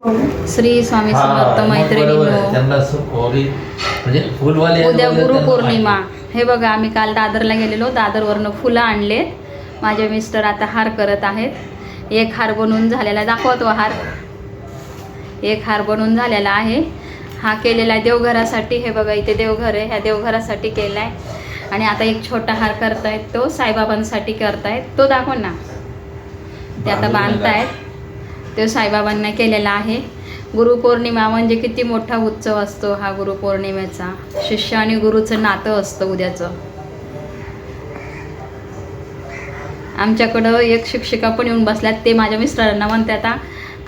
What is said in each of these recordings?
श्री स्वामी समर्थ मैत्रिणींनो, उद्या गुरुपौर्णिमा. हे बघा, आम्ही काल दादरला गेलेलो. दादरवरनं फुलं आणलेत. माझे मिस्टर आता हार करत आहेत. एक हार बनवून झालेला दाखवतो. एक हार बनवून झालेला आहे. हा केलेला आहे देवघरासाठी. हे बघा, इथे देवघर आहे. ह्या देवघरासाठी केला आहे. आणि आता एक छोटा हार करतायत, तो साईबाबांसाठी करतायत. तो दाखव ना. ते आता बांधतायत. तो साईबाबांना केलेला आहे. गुरुपौर्णिमा म्हणजे किती मोठा उत्सव असतो हा गुरुपौर्णिमेचा. शिष्य आणि गुरुचं नातं असतं उद्याचं. आमच्याकडं एक शिक्षिका पण येऊन बसल्यात. ते माझ्या मिस्टरांना म्हणते, आता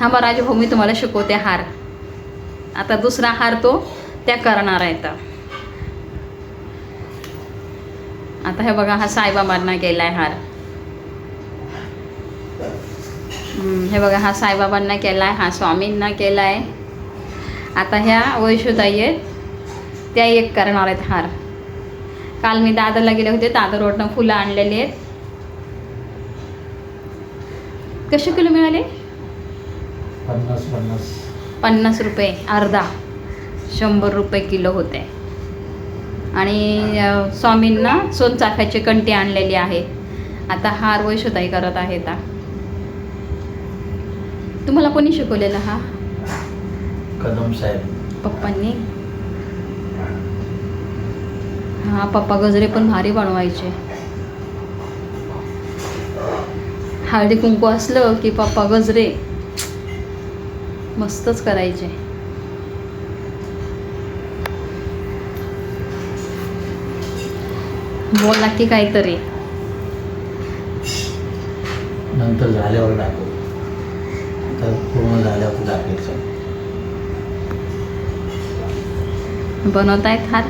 थांबा राजभाऊ, मी तुम्हाला शिकवते हार. आता दुसरा हार तो त्या करणार आहेत. आता हे बघा, हा साईबाबांना केलाय हार. हे बघा, हा साईबाबांना केला आहे, हा स्वामींना केला आहे. आता ह्या वैशुताई आहेत, त्या एक करणार आहेत हार. काल मी दादरला गेले होते. दादरवरनं फुलं आणलेली आहेत. कसे किलो मिळाले? 50 रुपये अर्धा. 100 रुपये किलो होते. आणि स्वामींना सोनचाफ्याची कंठी आणलेली आहे. आता हार वैशुताई करत आहेत. तुम्हाला कोणी शिकवलेला हा? कदम साहेब, पप्पांनी. हा, पप्पा गजरे पण भारी बनवायचे. हळदी कुंकू असलं की पप्पा गजरे मस्तच करायचे. बोला की काहीतरी. नंतर झाल्यावर दाखव. तर पूर्ण झाल्यावर दाखवायचं. बनवतायत हार.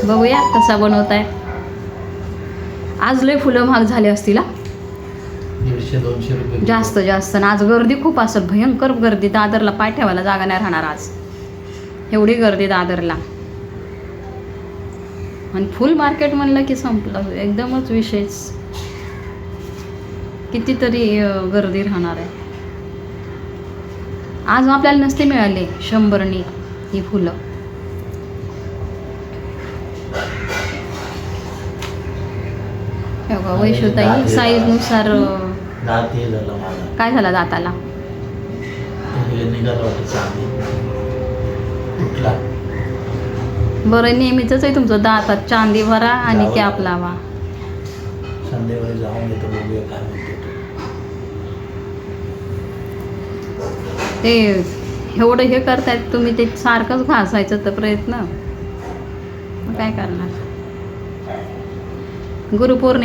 बघूया कसा बनवतायत. आज लय फुलं महाग झाले असतील. 150-200 रुपये जास्त. आणि आज गर्दी खूप असेल. भयंकर गर्दी. दादरला पाय ठेवायला जागा नाही राहणार आज. एवढी गर्दी दादरला. आणि फुल मार्केट म्हणलं की संपलं. एकदमच विशेष. कितीतरी गर्दी राहणार आहे. आज आपल्याला नसते मिळाले 100नी ही फुलं. वैशुताई साईजनुसार. दात हे झालं मला. काय झालं दाताला? हे निघालं वाटतं चांदी. कुठला? बरं, नेहमीच आहे तुमचं. दातात चांदी भरा आणि कॅप लावा. संध्याकाळी जाऊन येतो, बघूया काय म्हणते. ते एवढं हे करतायत तुम्ही, ते सारखंच घासायचं तर प्रयत्न. मग काय करणार. गुरुपौर्णिमा